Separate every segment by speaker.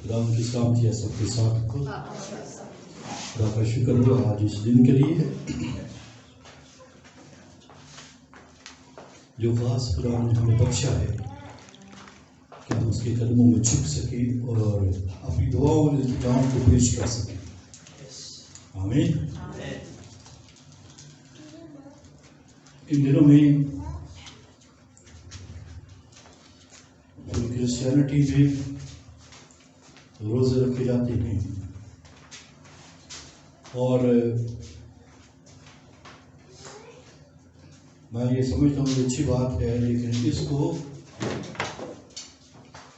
Speaker 1: خدا ان کی سلامتی ہے سب کے ساتھ کو. خدا کا شکر ہو آج اس دن کے لیے جو خاص خدا نے ہمیں بخشا ہے کہ ہم اس کے قدموں میں چھپ سکیں اور اپنی دعاؤں اور التجاؤں کو پیش کر سکیں. آمین. ان دنوں میں کرسچینٹی میں روزے رکھے جاتے ہیں اور میں یہ سمجھتا ہوں کہ اچھی بات ہے، لیکن اس کو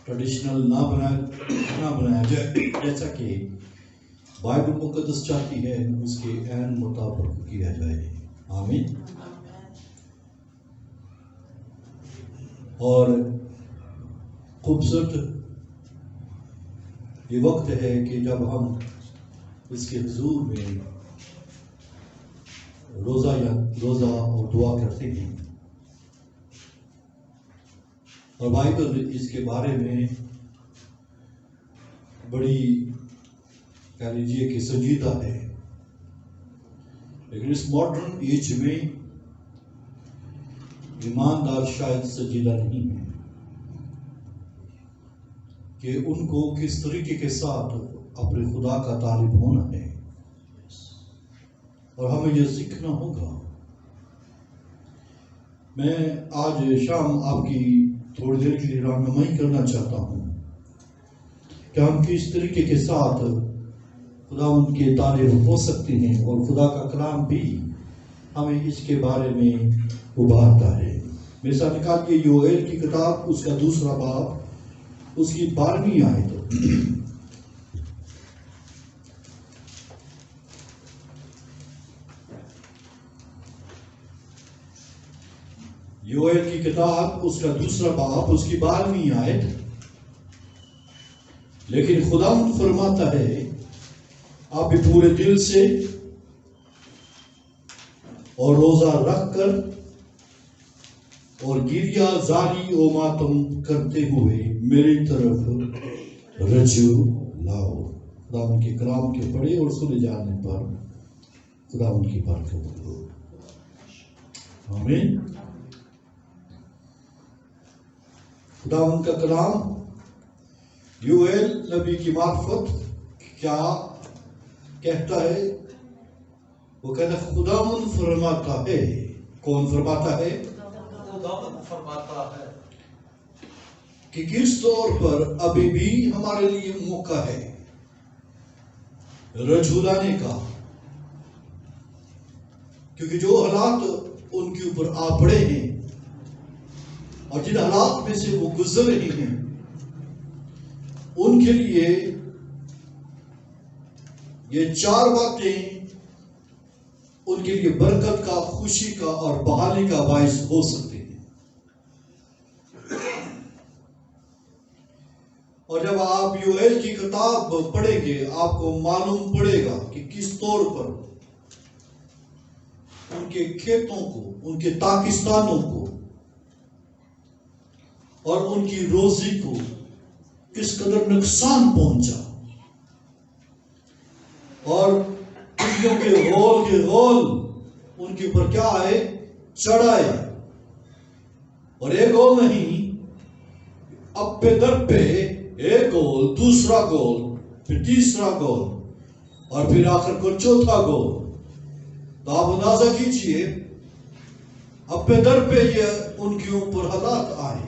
Speaker 1: ٹریڈیشنل نہ بنایا جائے جیسا کہ بائبل مقدس چاہتی ہے، اس کے عین مطابق کیا جائے. آمین. اور خوبصورت یہ وقت ہے کہ جب ہم اس کے حضور میں روزہ اور دعا کرتے ہیں، اور بائبل اس کے بارے میں بڑی کہہ لیجیے کہ سنجیدہ ہے. لیکن اس ماڈرن ایج میں ایماندار شاید سنجیدہ نہیں ہے کہ ان کو کس طریقے کے ساتھ اپنے خدا کا طالب ہونا ہے، اور ہمیں یہ سیکھنا ہوگا. میں آج شام آپ کی تھوڑی دیر کے لیے رہنمائی کرنا چاہتا ہوں کہ ہم کس طریقے کے ساتھ خدا ان کے طالب ہو سکتے ہیں، اور خدا کا کلام بھی ہمیں اس کے بارے میں ابھارتا ہے. میرے ساتھ نکالیے یوئیل کی کتاب، اس کا 2 باب، اس کی 12ویں آیت. یوئیل کی کتاب، اس کا 2 باب، اس کی 12ویں آیت. لیکن خدا فرماتا ہے آپ بھی پورے دل سے اور روزہ رکھ کر اور گریہ زاری و ماتم کرتے ہوئے میری طرف رجوع لاؤ. خدا ان کے کلام کے پڑھے اور سنے جانے پر خدا ان کی برکت ہو. آمین. خدا ان کا کلام یوئیل نبی کی معرفت کیا کہتا ہے؟ وہ کہتا ہے خداوند فرماتا ہے. کون فرماتا ہے؟ خداوند فرماتا ہے کہ کس طور پر ابھی بھی ہمارے لیے موقع ہے رجوع لانے کا، کیونکہ جو حالات ان کے اوپر آ پڑے ہیں اور جن حالات میں سے وہ گزر رہے ہیں، ان کے لیے یہ 4 باتیں ان کے لیے برکت کا، خوشی کا اور بحالی کا باعث ہو سکتے ہیں. اور جب آپ یوئیل کی کتاب پڑھیں گے آپ کو معلوم پڑے گا کہ کس طور پر ان کے کھیتوں کو، ان کے پاکستانوں کو اور ان کی روزی کو کس قدر نقصان پہنچا، اور چڑیوں کے غول ان کے اوپر کیا آئے؟ چڑھائے. اور ایک غول نہیں، اب پہ در پہ ایک گول، دوسرا گول، پھر تیسرا گول، اور پھر آخر کو 4تھا گول. تو آپ اندازہ کیجئے اب پہ در پہ یہ ان کے اوپر حالات آئے،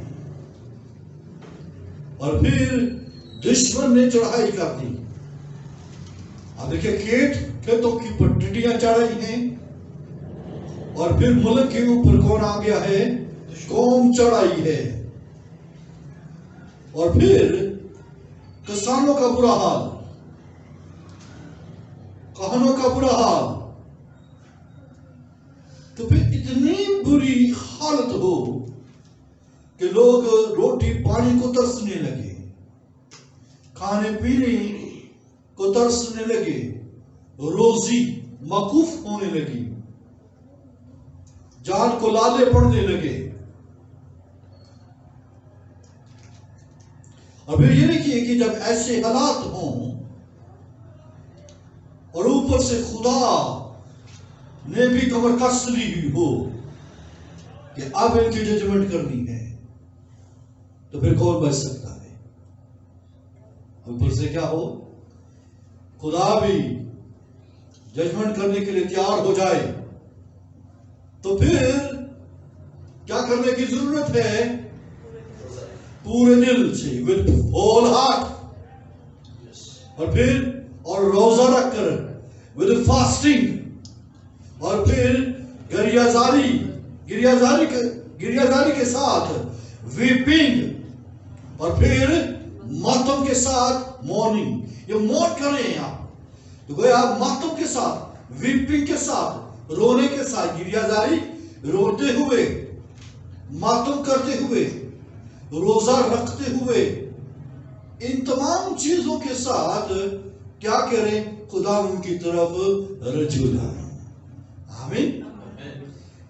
Speaker 1: اور پھر دشمن نے چڑھائی کر دی. اب دیکھیں کھیتوں کی پر ٹڈیاں چڑھائی ہیں، اور پھر ملک کے اوپر کون آ گیا ہے؟ قوم چڑھائی ہے. اور پھر کسانوں کا برا حال، کہانوں کا برا حال. تو پھر اتنی بری حالت ہو کہ لوگ روٹی پانی کو ترسنے لگے، کھانے پینے کو ترسنے لگے، روزی موقوف ہونے لگی، جان کو لالے پڑنے لگے. اور پھر یہ نہیں دیکھیے کہ جب ایسے حالات ہوں اور اوپر سے خدا نے بھی کمر کس لی ہوئی ہو کہ اب ان کی ججمنٹ کرنی ہے، تو پھر کون بچ سکتا ہے؟ اوپر سے کیا ہو، خدا بھی ججمنٹ کرنے کے لیے تیار ہو جائے، تو پھر کیا کرنے کی ضرورت ہے؟ پورے دل سے with whole heart، اور روزہ رکھ کر with fasting، اور پھر گریازاری کے ساتھ weeping، اور پھر ماتم کے ساتھ mourning۔ یہ مون کریں آپ، تو گویا آپ ماتم کے ساتھ، weeping کے ساتھ، رونے کے ساتھ، گریازاری روتے ہوئے، ماتم کرتے ہوئے، روزہ رکھتے ہوئے، ان تمام چیزوں کے ساتھ کیا کریں؟ خدا ان کی طرف رجوع لائیں۔ آمین۔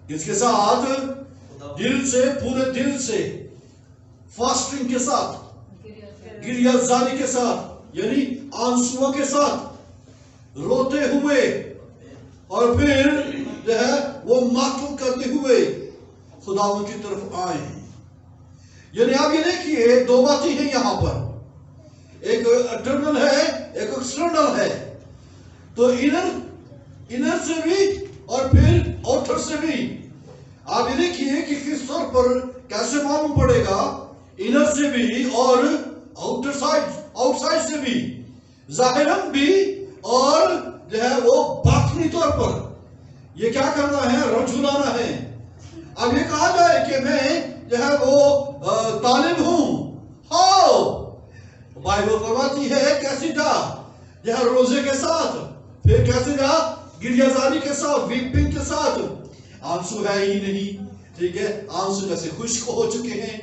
Speaker 1: اس کے ساتھ دل سے، پورے دل سے، فاسٹنگ کے ساتھ، گریازاری کے ساتھ، یعنی آنسوؤں کے ساتھ روتے ہوئے، اور پھر جو ہے وہ ماتم کرتے ہوئے خدا ان کی طرف آئیں۔ یعنی آپ یہ دیکھیے دو باتیں ہیں یہاں پر، ایک انٹرنل ہے، ایک ایکسٹرنل ہے۔ تو انر سے بھی اور پھر آؤٹر سے بھی آپ یہ دیکھیے کہ کس طور پر کیسے معلوم پڑے گا، انر سے بھی اور آؤٹ سائڈ سے بھی، ظاہراً بھی اور جو ہے وہ باطنی طور پر۔ یہ کیا کرنا ہے؟ رجوع لانا ہے۔ اب یہ کہا جائے کہ میں جو ہے وہ طالب ہوں، بائبل فرماتی ہے کیسے جا، جو ہے روزے کے ساتھ، پھر کیسے جا، گریازاری کے ساتھ، ویپنگ کے ساتھ۔ آنسو ہے ہی نہیں، ٹھیک ہے، آنسو جیسے خشک ہو چکے ہیں،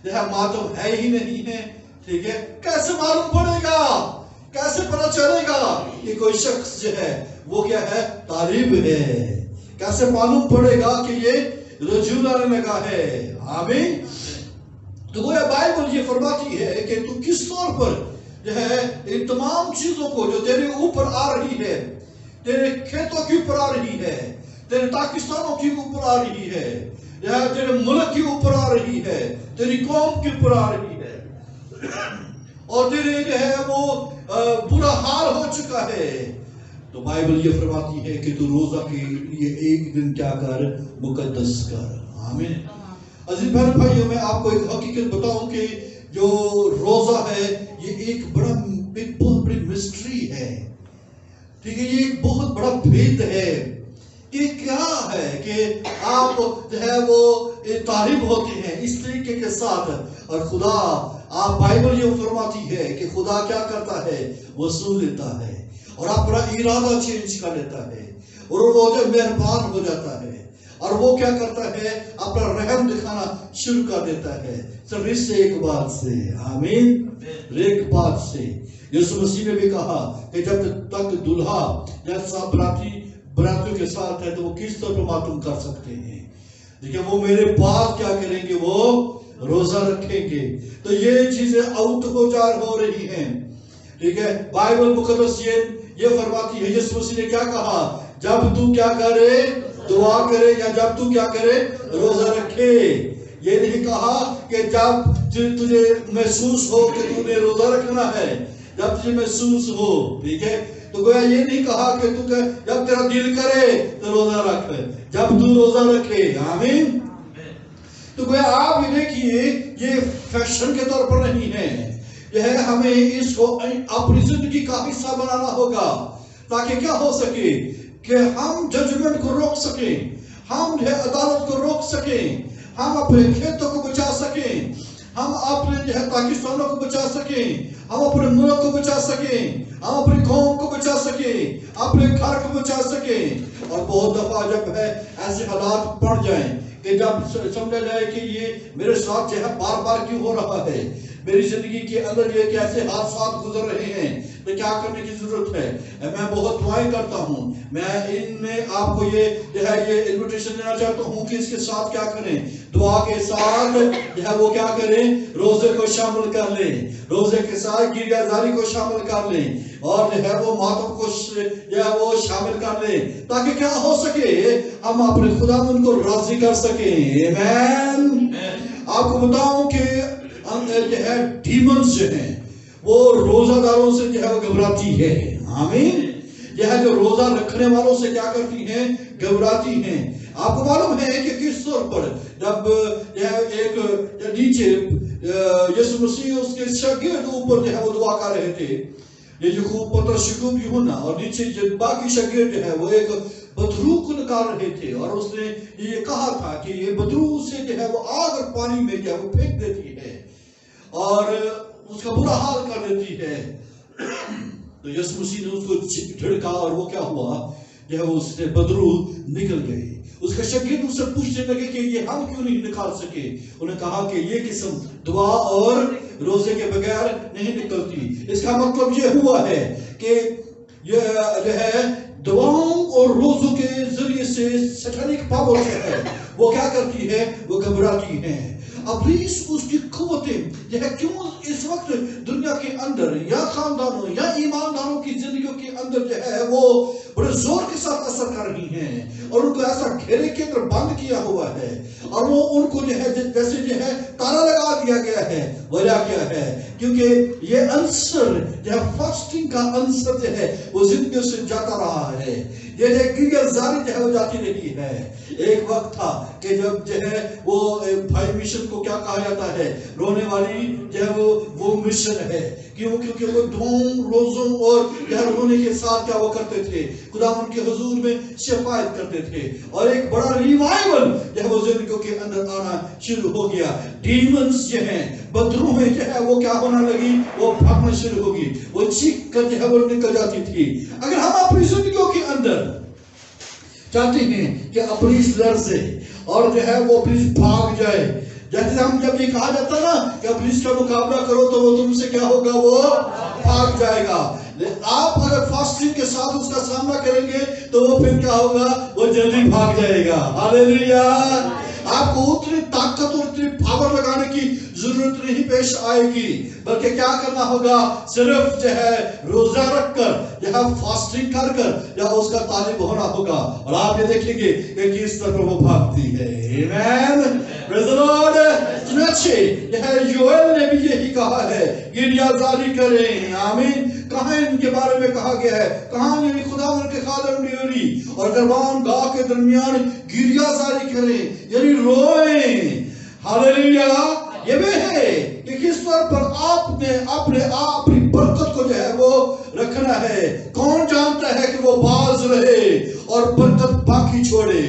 Speaker 1: جو ہے ماتم ہے ہی نہیں ہے، ٹھیک ہے۔ کیسے معلوم پڑے گا، کیسے پتہ چلے گا کہ کوئی شخص جو ہے وہ کیا ہے؟ طالب ہے۔ کیسے معلوم پڑے گا کہ یہ رجوع لانے لگا ہے؟ آمین۔ تو گویا بائبل یہ فرماتی ہے کہ تو کس طور پر جو ہے ان تمام چیزوں کو جو تیرے اوپر آ رہی ہے، تیرے کھیتوں کے اوپر آ رہی ہے، تیرے پاکستانوں کے اوپر آ رہی ہے، جو ہے تیرے ملک کے اوپر آ رہی ہے، تیری قوم کے اوپر آ رہی ہے، اور تیرے جو ہے وہ برا حال ہو چکا ہے، تو بائبل یہ فرماتی ہے کہ تو روزہ کے لیے ایک دن کیا کر؟ مقدس کر۔ آمین۔ عزیز بہن بھائیوں، میں آپ کو ایک حقیقت بتاؤں کہ جو روزہ ہے یہ ایک بہت بڑی مسٹری ہے، ٹھیک ہے، یہ ایک بہت بڑا بھید ہے۔ یہ کیا ہے کہ آپ جو ہے وہ طالب ہوتے ہیں اس طریقے کے ساتھ، اور خدا، آپ بائبل یہ فرماتی ہے کہ خدا کیا کرتا ہے؟ وہ سن لیتا ہے اور اپنا ارادہ چینج کر لیتا ہے، اور وہ جو مہربان ہو جاتا ہے، اور وہ کیا کرتا ہے؟ اپنا رحم دکھانا شروع کر دیتا ہے، صرف اس سے ایک بات سے۔ آمین۔ ایک بات سے یسوع مسیح نے بھی کہا کہ جب تک دلہا یا سب براتیوں کے ساتھ ہے تو وہ کس طرح ماتم کر سکتے ہیں، لیکن وہ میرے بعد کیا کریں گے؟ وہ روزہ رکھیں گے۔ تو یہ چیزیں آؤٹ ہو رہی ہیں، ٹھیک ہے۔ بائبل مقدس یہ فرماتی ہے، یسوع مسیح نے کیا کہا؟ جب تو کیا کرے؟ دعا کرے، یا جب تو کیا کرے؟ روزہ رکھے۔ یہ نہیں کہا کہ جب تجھے محسوس ہو کہ تو نے روزہ رکھنا ہے، جب تجھے محسوس ہو، ٹھیک ہے۔ تو گویا یہ نہیں کہا کہ تو جب تیرا دل کرے تو روزہ رکھ، جب تو روزہ رکھے۔ آمین۔ تو گویا آپ یہ دیکھیے یہ فیشن کے طور پر نہیں ہے، یہ ہے ہمیں اس کو اپنی زندگی کا حصہ بنانا ہوگا، تاکہ کیا ہو سکے کہ ہم ججمنٹ کو روک سکیں، ہم جو ہے عدالت کو روک سکیں، ہم اپنے کھیتوں کو بچا سکیں، ہم اپنے جو ہے پاکستانوں کو بچا سکیں، ہم اپنے ملک کو بچا سکیں، ہم اپنی قوم کو بچا سکیں، اپنے گھر کو بچا سکیں۔ اور بہت دفعہ جب ہے ایسے حالات پڑ جائیں کہ جب سمجھا جائے کہ یہ میرے ساتھ جو ہے بار بار کیوں ہو رہا ہے، میری زندگی کے اندر یہ کیسے حادثات گزر رہے ہیں، تو کیا کرنے کی ضرورت ہے؟ میں بہت دعائیں کرتا ہوں، میں ان میں آپ کو یہ جو ہے یہ انویٹیشن دینا چاہتا ہوں کہ اس کے ساتھ کیا کریں، دعا کے ساتھ جو ہے وہ کیا کریں، روزے کو شامل کر لیں، روزے کے ساتھ گریہ زاری کو شامل کر لیں، اور جو ہے وہ ماتم کو جو ہے وہ شامل کر لیں، تاکہ کیا ہو سکے، ہم اپنے خداوند کو راضی کر سکیں۔ آمین۔ آپ کو بتاؤں کہ جو ہے ڈیمنز جو ہیں وہ روزہ داروں سے جو ہے وہ گھبراتی ہے۔ آمین۔ یہ ہے جو روزہ رکھنے والوں سے کیا کرتی ہیں، گھبراتی ہیں۔ آپ کو معلوم ہے کہ کس طور پر جب ایک نیچے یسوع مسیح اس کے شاگرد اوپر جو ہے وہ دعا کر رہے تھے، یہ جو خوب پترس یعقوب یوحنا اور نیچے جو باقی شاگرد جو ہے وہ ایک بدرو کو نکال رہے تھے، اور اس نے یہ کہا تھا کہ یہ بدرو سے جو ہے وہ آگ اور پانی میں جو ہے وہ پھینک دیتی ہے اور اس کا برا حال کر دیتی ہے۔ تو یسوع مسیح نے اس کو جھڑکا اور وہ کیا ہوا، جو ہے وہ اس سے بدرو نکل گئے۔ اس کا شاگرد اس سے پوچھنے لگے کہ یہ ہم کیوں نہیں نکال سکے؟ انہوں نے کہا کہ یہ قسم دعا اور روزے کے بغیر نہیں نکلتی۔ اس کا مطلب یہ ہوا ہے کہ یہ جو ہے دعاؤں اور روزوں کے ذریعے سے سیٹانک پاور جو ہے وہ کیا کرتی ہے، وہ گھبراتی ہے۔ ابلیس اس کی قوتیں جو ہے کیوں اس وقت دنیا کے اندر یا خاندانوں یا ایمانداروں کی زندگیوں کے اندر جو ہے وہ بڑے زور کے ساتھ اثر کر رہی ہیں، اور ان کو ایسا گھیرے کے اندر بند کیا ہوا ہے، اور وہ ان کو جو ہے جیسے جو ہے تالا لگا دیا گیا ہے۔ وجہ کیا ہے؟ کیونکہ یہ عنصر جو ہے فاسٹنگ کا عنصر جو ہے وہ زندگیوں سے جاتا رہا ہے، یہ گریہ زاری جو ہے وہ جاتی رہی ہے۔ ایک وقت تھا کہ جب جو ہے وہ بھائی مشن کو کیا کہا جاتا ہے، رونے والی جو ہے وہ مشن ہے، کیونکہ وہ دعاؤں روزوں اور جو ہے رونے کے ساتھ کیا وہ کرتے تھے، خداوند کے حضور میں شفاعت کرتے تھے، اور ایک بڑا ریوائول جو ہے وہ زندگیوں کے اندر آنا شروع ہو گیا۔ ڈیمنز جو ہیں، بدروہیں جو ہے وہ کیا ہونا لگی، وہ بھاگنا شروع ہوگی، وہ چیخ کر جو ہے وہ نکل جاتی تھی۔ اگر ہم اپنی زندگیوں کے اندر چاہتے ہیں کہ ابلیس لرزے اور جو ہے وہ ابلیس بھاگ جائے، جیسے ہم جب یہ کہا جاتا ہے نا کہ ابلیس کا مقابلہ کرو تو وہ تم سے کیا ہوگا، وہ بھاگ جائے گا۔ آپ اگر فاسٹنگ کے ساتھ اس کا سامنا کریں گے تو وہ پھر کیا ہوگا، وہ جلدی بھاگ جائے گا۔ ہاللیلویا۔ آپ کو اتنی طاقت اور اتنی پاور لگانے کی ضرورت نہیں پیش آئے گی، بلکہ کیا کرنا ہوگا، صرف جو ہے روزہ رکھ کر یا فاسٹنگ کر کر یا اس کا طالب ہونا ہوگا، اور آپ یہ دیکھیں گے کہ کس طرح وہ بھاگتی ہے۔ آمین، پریز دی لارڈ۔ چنانچہ یہ یوئیل نے بھی یہی کہا ہے، گریہ زاری کریں۔ آمین۔ کہاں ان کے بارے میں کہا گیا ہے، کہاں یعنی خداوند کے خادم ڈیوری اور دربان گاہ کے درمیان گریہ زاری کریں، یعنی روئیں۔ ہاللیلویا۔ یہ وہ ہے کہ کس طور پر آپ نے اپنی برکت کو جو ہے وہ رکھنا ہے۔ کون جانتا ہے کہ وہ باز رہے اور برکت باقی چھوڑے؟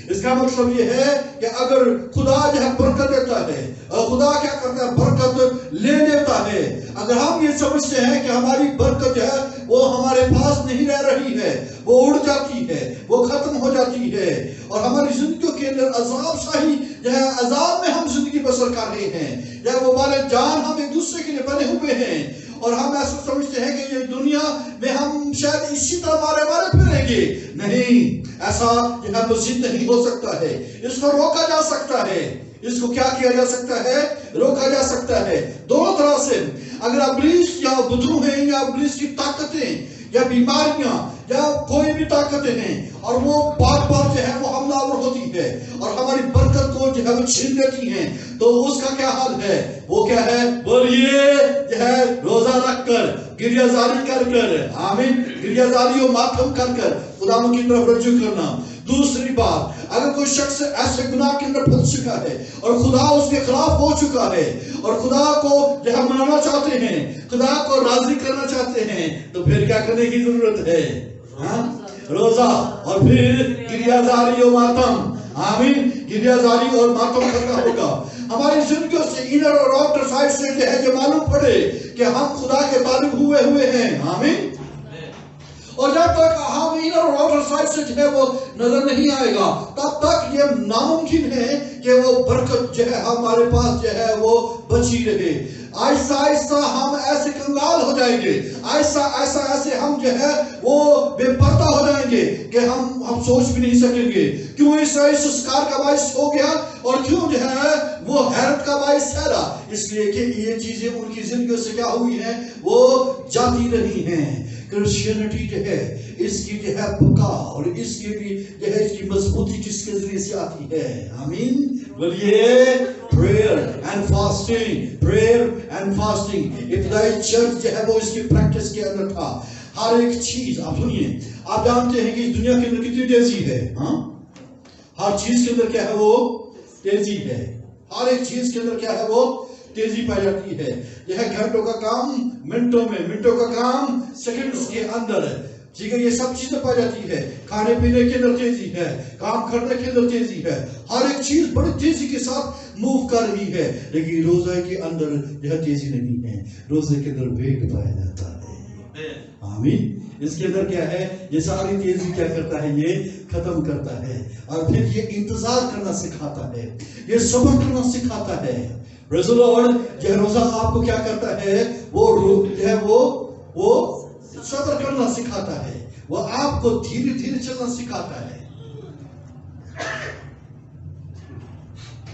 Speaker 1: اس کا مطلب یہ ہے کہ اگر خدا جو ہے برکت دیتا ہے، اور خدا کیا کرتا ہے، برکت لے لیتا ہے۔ اگر ہم یہ سمجھتے ہیں کہ ہماری برکت جو ہے وہ ہمارے پاس نہیں رہ رہی ہے، وہ اڑ جاتی ہے، وہ ختم ہو جاتی ہے، اور ہماری زندگیوں کے اندر عذاب شاہی جو ہے عذاب میں ہم زندگی بسر کر رہے ہیں، یا وہ والے جان ہم ایک دوسرے کے لیے بنے ہوئے ہیں، اور ہم ایسا سمجھتے ہیں کہ یہ دنیا میں ہم شاید اسی طرح مارے پھریں گے۔ نہیں، ایسا جو ہے مزید نہیں ہو سکتا ہے۔ اس کو روکا جا سکتا ہے۔ اس کو کیا کیا جا سکتا ہے، روکا جا سکتا ہے دونوں طرح سے۔ اگر ابلیس یا بدرو ہیں یا ابلیس کی طاقتیں یا بیماریاں یا کوئی بھی طاقتیں ہیں اور وہ بار بار جو ہے وہ حملہ آور ہوتی ہے اور ہماری برکت کو جو ہے وہ چھین لیتی ہیں، تو اس کا کیا حال ہے؟ وہ کیا ہے؟ بولیے، جو ہے روزہ رکھ کر، گریہ زاری کر کر، آمین، گریہ زاری و ماتم کر کر خدا کی طرف رجوع کرنا۔ دوسری بات، اگر کوئی شخص ایسے گناہ کے اندر پھنس چکا ہے اور خدا اس کے خلاف ہو چکا ہے اور خدا کو جو ہم منانا چاہتے ہیں، خدا کو راضی کرنا چاہتے ہیں، تو پھر کیا کرنے کی ضرورت ہے؟ روزہ اور پھر گریہ زاری و ماتم۔ آمین، گریہ زاری اور ماتم کرنا ہوگا۔ ہماری زندگیوں سے انر اور آؤٹر سائڈ سے جو ہے یہ معلوم پڑے کہ ہم خدا کے طالب ہوئے ہیں۔ آمین۔ اور جب تک ہم انر اور آؤٹر سائڈ سے جو ہے وہ نظر نہیں آئے گا تب تک یہ ناممکن ہے کہ وہ برکت جو ہے ہمارے پاس جو ہے وہ بچی رہے. آہستہ آہستہ ہم ایسے کنگال ہو جائیں گے, آہستہ ایسے ہم جو ہے وہ بے پردہ ہو جائیں گے کہ ہم سوچ بھی نہیں سکیں گے کیوں عیسیٰ سسکار کا باعث ہو گیا اور کیوں جو ہے وہ حیرت کا باعث ٹھہرا. اس لیے کہ یہ چیزیں ان کی زندگیوں سے کیا ہوئی ہیں, وہ جاتی رہی ہیں. کرسچینٹی جو ہے اس کی جو ہے بقا اور اس کے بھی جو ہے اس کی مضبوطی کس کے ذریعے سے آتی ہے. آمین. بولیے prayer and fasting. ابتدائی چرچ جو ہے وہ اس کی پریکٹس کے اندر تھا. ہر ایک چیز آپ سنیے, آپ جانتے ہیں کہ اس دنیا کے اندر کتنی تیزی ہے. ہاں, ہر چیز کے اندر کیا ہے وہ تیزی ہے. ہر ایک چیز کے اندر کیا ہے وہ تیزی پائی جاتی ہے. یہ ہے گھنٹوں کا کام منٹوں میں, منٹوں کا کام سیکنڈز کے اندر ہے. ٹھیک ہے, یہ سب چیزیں پائی جاتی ہے. کھانے پینے کے اندر تیزی ہے, کام کرنے کے اندر تیزی ہے. ہر ایک چیز بڑی تیزی کے ساتھ موو کر رہی ہے. لیکن روزہ کے اندر یہ تیزی نہیں ہے. روزے کے اندر ویٹ پایا جاتا ہے. آمین. اس کے اندر کیا ہے, یہ ساری تیزی کیا کرتا ہے, یہ ختم کرتا ہے. اور پھر یہ انتظار کرنا سکھاتا ہے, یہ صبر کرنا سکھاتا ہے. پریز دی لارڈ. یہ روزہ آپ کو کیا کرتا ہے, وہ جو ہے وہ صبر کرنا سکھاتا ہے. وہ آپ کو دھیرے دھیرے چلنا سکھاتا ہے.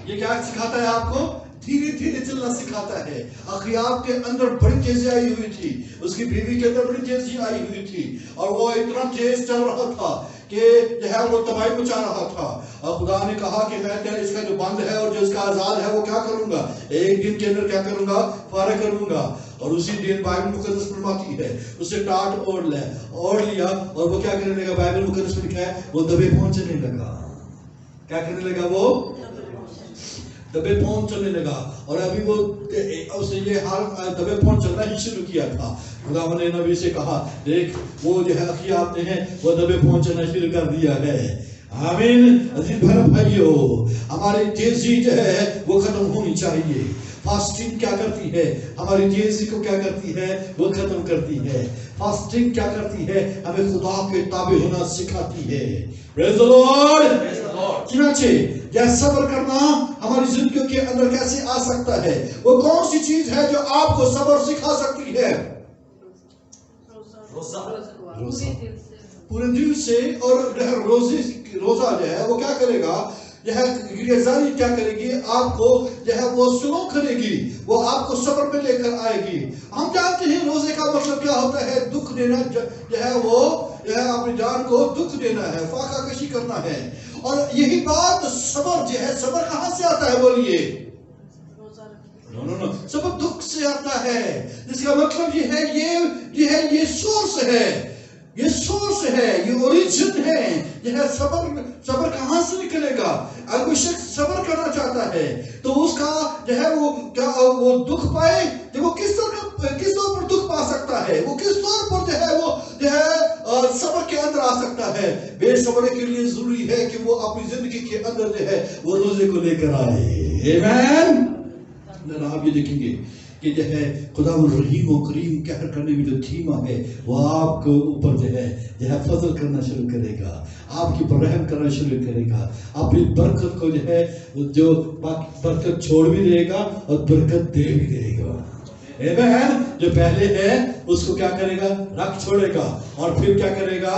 Speaker 1: یہ کیا سکھاتا ہے آپ کو, دھیرے دھیرے چلنا سکھاتا ہے. اخیاب کے اندر بڑی تیزی آئی ہوئی تھی, اس کی بیوی کے اندر بڑی تیزی آئی ہوئی تھی اور وہ اتنا تیز چل رہا تھا کہ جو ہے وہ تباہی مچا رہا تھا. اور خدا نے کہا کہ میں اس کا جو بند ہے اور جو اس کا آزاد ہے وہ کیا کروں گا, ایک دن کے اندر کیا کروں گا, فارغ کروں گا. اور اسی دن بائبل مقدس فرماتی ہے اسے ٹاٹ اوڑھ لیا اور وہ کیا کرنے لگا. بائبل مقدس میں لکھا ہے وہ دبے پہنچنے لگا. کیا کرنے لگا, وہ دبے پہنچ چلنے لگا. اور ابھی وہ اسے یہ حال دبے پہنچ چلنا ہی شروع کیا تھا. خدا نے نبی سے کہا دیکھ وہ جو ہے اخیاب نے ہیں وہ دبے پہنچنا شروع کر دیا ہے. آمین. عزیز بھائیو, ہماری تیزی جو ہے وہ ختم ہونی چاہیے. فاسٹنگ کیا کرتی ہے, ہماری تیزی کو کیا کرتی ہے, وہ ختم کرتی ہے. فاسٹنگ کیا کرتی ہے, ہمیں خدا کے تابع ہونا سکھاتی ہے. پریز دی لارڈ. چنانچہ یہ صبر کرنا ہماری زندگیوں کے اندر کیسے آ سکتا ہے, وہ کون سی چیز ہے جو آپ کو صبر سکھا سکتی ہے. روزہ پورے دل سے. اور روزہ جو ہے وہ کیا کرے گا, یہ ذاری کیا کرے گی, آپ کو جو ہے وہ سلو کرے گی, وہ آپ کو صبر پہ لے کر آئے گی. ہم جانتے ہیں روزے کا مطلب کیا ہوتا ہے, دکھ دینا جو ہے وہ اپنی جان کو دکھ دینا ہے, فاقہ کشی کرنا ہے. اور یہی بات صبر جو ہے, صبر کہاں سے آتا ہے بولیے. صبر دکھ سے آتا ہے, جس کا مطلب یہ ہے یہ سورس ہے, یہ سورس ہے, یہ اوریجن ہے. یہ صبر کہاں سے نکلے گا. اگر کوئی شخص صبر کرنا چاہتا ہے تو اس کا جو ہے وہ دکھ پائے, تو وہ کس طور پر دکھ پا سکتا ہے, وہ کس طور پر جو ہے صبر کے اندر آ سکتا ہے. بے صبری کے لیے ضروری ہے کہ وہ اپنی زندگی کے اندر جو ہے وہ روزے کو لے کر آئے. آمین. آپ یہ دیکھیں گے کہ جو ہے خدا الرحیم و کریم کہر کرنے میں جو تھیما ہے وہ آپ کو اوپر جو ہے فضل کرنا شروع کرے گا, آپ کی پر رحم کرنا شروع کرے گا. اپنی برکت کو جو ہے جو برکت چھوڑ بھی دے گا اور برکت دے بھی دے گا. آمین. جو پہلے ہے اس کو کیا کرے گا, رکھ چھوڑے گا اور پھر کیا کرے گا,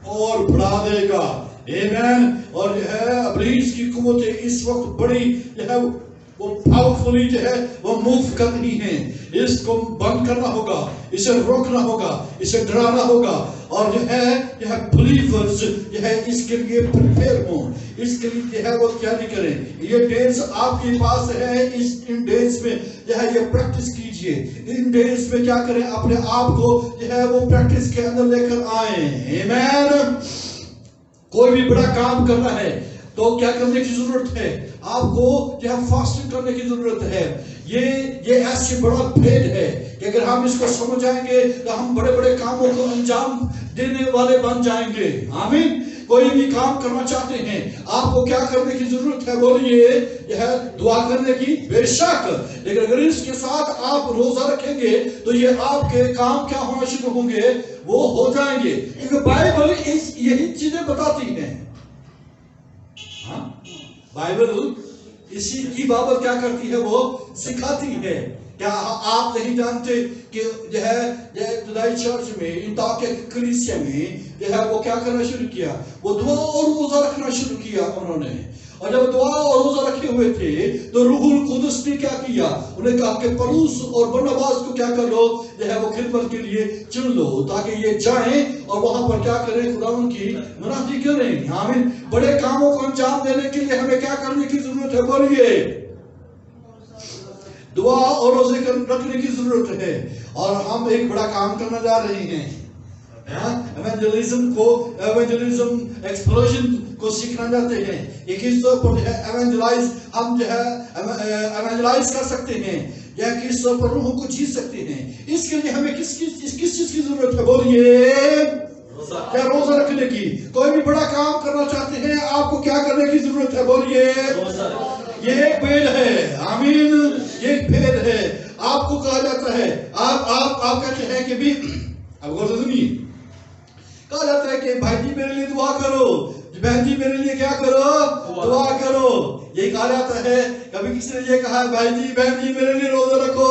Speaker 1: اور بڑھا دے گا. آمین. اور جو ہے ابلیس کی قوتیں اس وقت بڑی جو ہے وہ پاورفلی جو ہے وہ موو کر رہی ہیں. اس کو بند کرنا ہوگا, اسے روکنا ہوگا, اسے ڈرانا ہوگا. اور جو ہے بلیورز جو ہے اس کے لیے پریپیئر ہوں, اس کے لیے جو ہے وہ کیا نہیں کریں. یہ ڈیز آپ کے پاس ہے, ان ڈیز میں جو ہے یہ پریکٹس کیجئے. ان ڈیز میں کیا کریں, اپنے آپ کو جو ہے وہ پریکٹس کے اندر لے کر آئیں. آمین. کوئی بھی بڑا کام کرنا ہے تو کیا کرنے کی ضرورت ہے, آپ کو جو ہے فاسٹنگ کرنے کی ضرورت ہے. یہ ایسی بڑا بھید ہے کہ اگر ہم اس کو سمجھ جائیں گے تو ہم بڑے بڑے کاموں کو انجام دینے والے بن جائیں گے. آمین. کوئی بھی کام کرنا چاہتے ہیں آپ کو کیا کرنے کی ضرورت ہے؟ بولیے یہ ہے دعا کرنے کی، بے شک، لیکن اگر اس کے ساتھ آپ روزہ رکھیں گے تو یہ آپ کے کام کیا ہونا شروع ہوں گے؟ وہ ہو جائیں گے، کیونکہ بائبل یہی چیزیں بتاتی ہیں۔ بائبل اسی کی بابت کیا کرتی ہے؟ وہ سکھاتی ہے۔ کیا آپ نہیں جانتے کہ جو ہے ابتدائی چرچ میں، انطاکیہ کی کلیسیا میں جو ہے وہ کیا کرنا شروع کیا؟ وہ دعا اور روزہ رکھنا شروع کیا انہوں نے، اور جب دعا اور روزہ رکھے ہوئے تھے تو روح القدس نے کیا کیا؟ انہیں کہا کہ پولس اور برناباس کو کیا کر لو، جو ہے وہ خدمت کے لیے چن لو تاکہ یہ جائیں اور وہاں پر کیا کریں؟ خداوند کی منادی کریں۔ آمین۔ بڑے کاموں کو انجام دینے کے لیے ہمیں کیا کرنے کی ضرورت ہے؟ بولیے دعا اور روزے رکھنے کی ضرورت ہے، اور ہم ایک بڑا کام کرنا جا رہے ہیں۔ ایونجلزم ایکسپلوژن کو سیکھنا چاہتے ہیں کہ کس طور پر جو ہے ہم جو ہے ایونجلائز کر سکتے ہیں، یا کس طور پر روحوں کو جیت سکتے ہیں۔ اس کے لیے ہمیں کس چیز کی ضرورت ہے؟ بولیے کیا روزہ رکھنے کی۔ کوئی بھی بڑا کام کرنا چاہتے ہیں آپ کو کیا کرنے کی ضرورت ہے؟ بولیے یہ ایک بھید ہے۔ آمین، یہ ایک بھید ہے۔ آپ کو کہا جاتا ہے، آپ کہتے ہیں کہ بھی اب غور سے سنیے، کہا جاتا ہے کہ بھائی جی میرے لیے دعا کرو، بہن جی میرے لیے کیا کرو؟ دعا کرو۔ یہ کہا جاتا ہے، کبھی کسی نے یہ کہا ہے بھائی جی بہن جی میرے لیے روزہ رکھو۔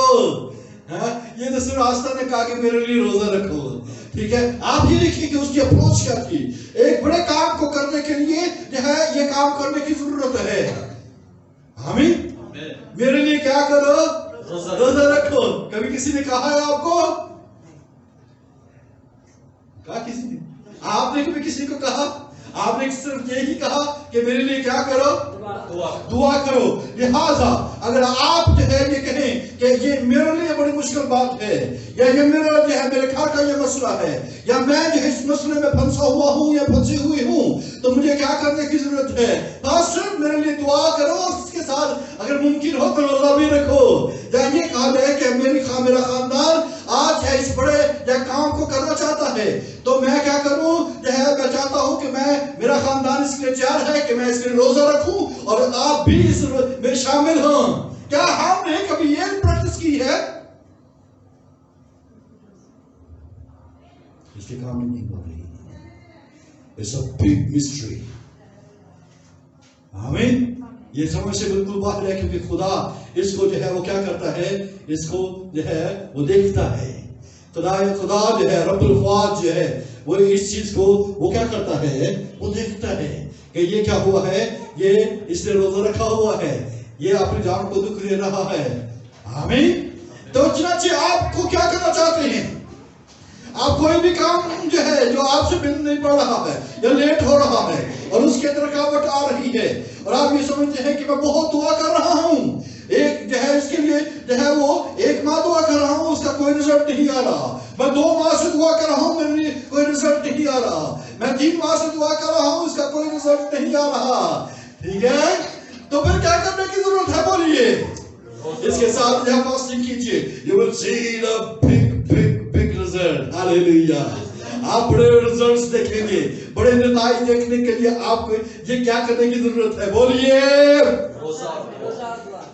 Speaker 1: یہ تو صرف آستہ نے کہا کہ میرے لیے روزہ رکھو، ٹھیک ہے؟ آپ یہ دیکھیے کہ اس کی اپروچ کیا تھی۔ ایک بڑے کام کو کرنے کے لیے جو ہے یہ کام کرنے کی ضرورت ہے۔ آمین۔ میرے لیے کیا کرو؟ روزہ رکھو۔ کبھی کسی نے کہا ہے آپ کو؟ کہا کسی نے؟ آپ نے کبھی کسی کو کہا؟ آپ نے صرف یہی کہا کہ میرے لیے کیا کرو؟ دعا کرو۔ لہذا اگر آپ جو ہے یہ کہیں کہ یہ میرے لیے بڑی مشکل بات ہے، یا یہ میرا جو ہے میرے گھر کا یہ مسئلہ ہے، یا میں جو ہے اس مسئلے میں پھنسا ہوا ہوں یا پھنسی ہوئی ہوں، تو مجھے کیا کرنے کی ضرورت ہے؟ بس صرف میرے لیے دعا کرو، اور اس کے ساتھ اگر ممکن ہو تو روزہ بھی رکھو۔ یا یہ کہا جائے کہ میرا خاندان آج ہے اس بڑے کام کو کرنا چاہتا ہے، تو میں کیا کروں؟ جو ہے میں چاہتا ہوں کہ میرا خاندان اس کے لیے تیار ہے کہ میں اس کے لیے روزہ رکھوں، اور آپ بھی اس میں شامل ہوں۔ کیا ہم نے کبھی یہ پریکٹس کی ہے؟ اس کے کام نہیں ہو رہی۔ It's a big mystery۔ آمین۔ یہ سمجھ سے بالکل باہر ہے، کیونکہ خدا اس کو جو ہے وہ کیا کرتا ہے؟ اس کو جو ہے وہ دیکھتا ہے۔ خدا جو ہے رب الفواد جو ہے وہ اس چیز کو وہ کیا کرتا ہے؟ وہ دیکھتا ہے کہ یہ کیا ہوا ہے، یہ اس نے روزہ رکھا ہوا ہے، یہ اپنی جان کو دکھ دے رہا ہے۔ آمین۔ تو چنانچہ آپ کو کیا کرنا چاہتے ہیں؟ آپ کوئی بھی کام جو ہے جو آپ سے بن نہیں پڑ رہا ہے یا لیٹ ہو رہا ہے اور اس کے اندر رکاوٹ آ رہی ہے، اور آپ یہ سمجھتے ہیں کہ میں بہت دعا کر رہا ہوں، ایک جو ہے اس کے لیے جو ہے وہ 1 ماہ دعا کر رہا ہوں، اس کا کوئی رزلٹ نہیں آ رہا، میں 2 ماہ سے دعا کر رہا ہوں، میرے لیے کوئی رزلٹ نہیں آ رہا، میں 3 ماہ سے دعا کر رہا ہوں، اس کا کوئی رزلٹ نہیں آ رہا، ٹھیک ہے؟ تو پھر کیا کرنے کی ضرورت ہے؟ بولیے اس کے ساتھ یہاں فاسٹنگ کیجئے، you will see the big result۔ ہاللیلویہ۔ آپ بڑے ریزلٹس دیکھیں گے، بڑے نتائج دیکھنے کے لیے آپ کو یہ کیا کرنے کی ضرورت ہے؟ بولیے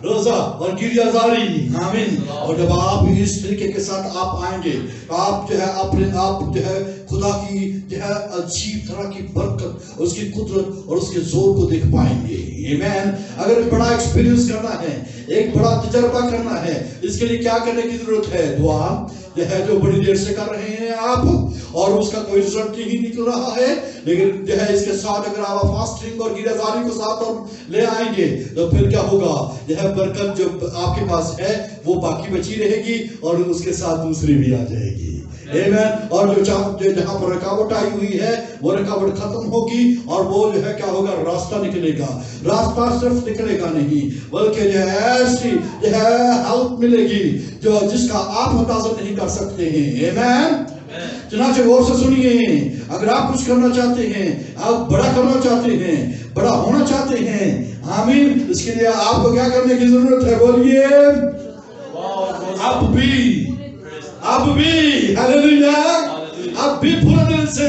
Speaker 1: روزہ اور گریہ زاری۔ آمین۔ اور جب آپ اس طریقے کے ساتھ آپ آئیں گے، آپ جو ہے اپنے آپ جو ہے خدا کی جو ہے عجیب طرح کی برکت، اس کی قدرت اور اس کے زور کو دیکھ پائیں گے۔ آمین۔ اگر بڑا ایکسپیرینس کرنا ہے، ایک بڑا تجربہ کرنا ہے، اس کے لیے کیا کرنے کی ضرورت ہے؟ دعا جو ہے جو بڑی دیر سے کر رہے ہیں آپ، اور اس کا کوئی رزلٹ نہیں نکل رہا ہے، لیکن جو ہے اس کے ساتھ اگر آپ فاسٹنگ اور گریہ زاری کو ساتھ اور لے آئیں گے تو پھر کیا ہوگا؟ جو ہے برکت جو آپ کے پاس ہے وہ باقی بچی رہے گی، اور اس کے ساتھ دوسری بھی آ جائے گی۔ آمین۔ اور جو جہاں پر رکاوٹ آئی ہوئی ہے وہ رکاوٹ ختم ہوگی، اور وہ جو ہے کیا ہوگا؟ راستہ نکلے گا۔ راستہ صرف نکلے گا نہیں، بلکہ جو ہے ایسی جو ہے ہیلپ ملے گی جو جس کا آپ متاثر نہیں کر سکتے ہیں۔ آمین۔ چنانچہ غور سے سنیے، اگر آپ کچھ کرنا چاہتے ہیں، آپ بڑا کرنا چاہتے ہیں، بڑا ہونا چاہتے ہیں، آمین، اس کے لیے آپ کو کیا کرنے کی ضرورت ہے؟ بولیے اب بھی ہاللیلویہ، اب بھی پورے دل سے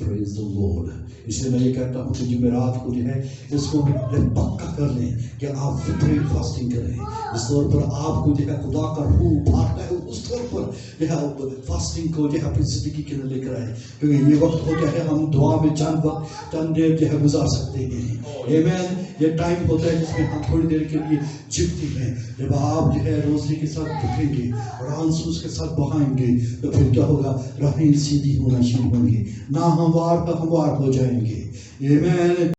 Speaker 1: Praise the Lord. اس لیے میں یہ کہتا ہوں کہ جمعرات کو جو ہے اس کو پکا کر لیں کہ آپ فطری فاسٹنگ کریں. اس طور پر آپ کو جو ہے خدا کا روح بھارتا ہے، اس طور پر جو ہے فاسٹنگ کو جو ہے اپنی زندگی کے اندر لے کر آئے، کیونکہ یہ وقت ہوتا ہے ہم دعا میں چند دیر جو ہے گزار سکتے ہیں. آمین. یہ ٹائم ہوتا ہے جس میں ہم تھوڑی دیر کے لیے جھکتے ہیں. جب آپ جو ہے روزی کے ساتھ جھکیں گے اور آنسوس کے ساتھ بہائیں گے تو پھر کیا ہوگا؟ راہیں سیدھی ہونا شروع ہوں گے، نہ ہموار ہو جائیں گے. آمین.